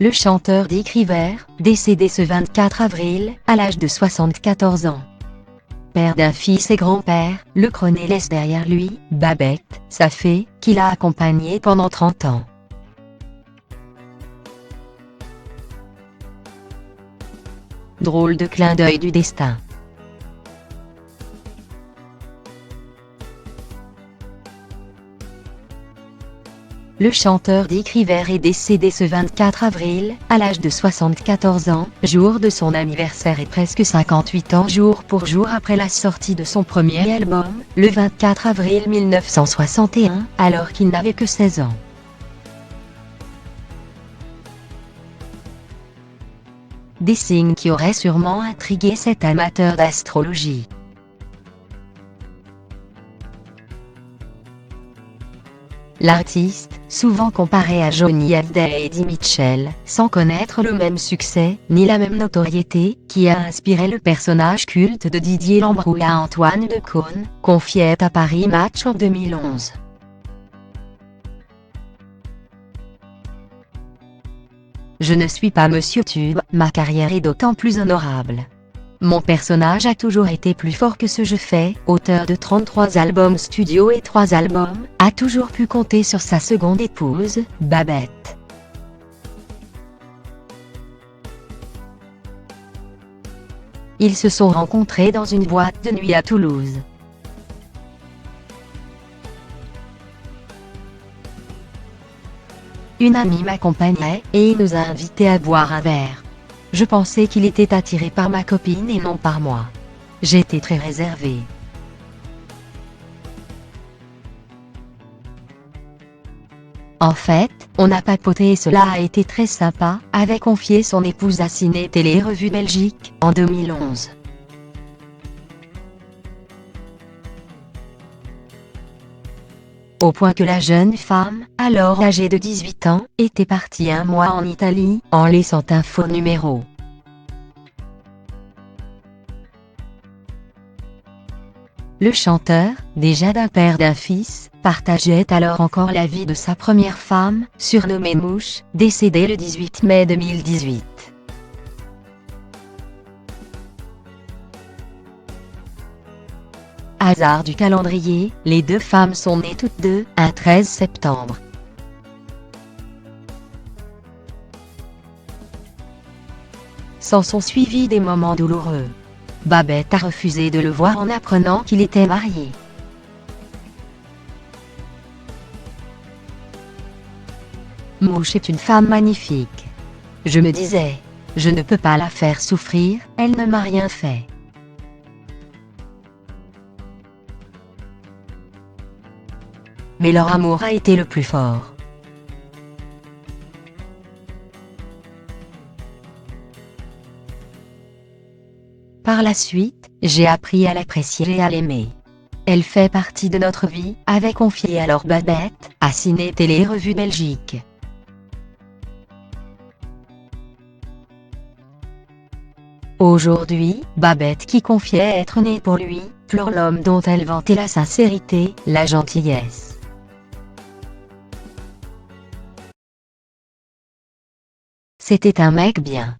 Le chanteur Dick Rivers, décédé ce 24 avril, à l'âge de 74 ans. Père d'un fils et grand-père, le Crooner laisse derrière lui, Babette, sa fée, qu'il a accompagnée pendant 30 ans. Drôle de clin d'œil du destin. Le chanteur Dick Rivers est décédé ce 24 avril, à l'âge de 74 ans, jour de son anniversaire et presque 58 ans jour pour jour après la sortie de son premier album, le 24 avril 1961, alors qu'il n'avait que 16 ans. Des signes qui auraient sûrement intrigué cet amateur d'astrologie. L'artiste, souvent comparé à Johnny Hallyday et Eddie Mitchell, sans connaître le même succès, ni la même notoriété, qui a inspiré le personnage culte de Didier Lambrouille à Antoine Decaune, confiait à Paris Match en 2011. Je ne suis pas Monsieur Tube, ma carrière est d'autant plus honorable. Mon personnage a toujours été plus fort que ce je fais, auteur de 33 albums studio et 3 albums, a toujours pu compter sur sa seconde épouse, Babette. Ils se sont rencontrés dans une boîte de nuit à Toulouse. Une amie m'accompagnait, et il nous a invités à boire un verre. Je pensais qu'il était attiré par ma copine et non par moi. J'étais très réservée. En fait, on a papoté et cela a été très sympa, avait confié son épouse à Ciné Télé Revue Belgique, en 2011. Au point que la jeune femme, alors âgée de 18 ans, était partie un mois en Italie, en laissant un faux numéro. Le chanteur, déjà d'un père d'un fils, partageait alors encore la vie de sa première femme, surnommée Mouche, décédée le 18 mai 2018. Hasard du calendrier, les deux femmes sont nées toutes deux, un 13 septembre. S'en sont suivis des moments douloureux. Babette a refusé de le voir en apprenant qu'il était marié. Mouche est une femme magnifique. Je me disais, je ne peux pas la faire souffrir, elle ne m'a rien fait. Mais leur amour a été le plus fort. Par la suite, j'ai appris à l'apprécier et à l'aimer. Elle fait partie de notre vie, avait confié alors Babette, à Ciné Télé Revue Belgique. Aujourd'hui, Babette qui confiait être née pour lui, pleure l'homme dont elle vantait la sincérité, la gentillesse. C'était un mec bien.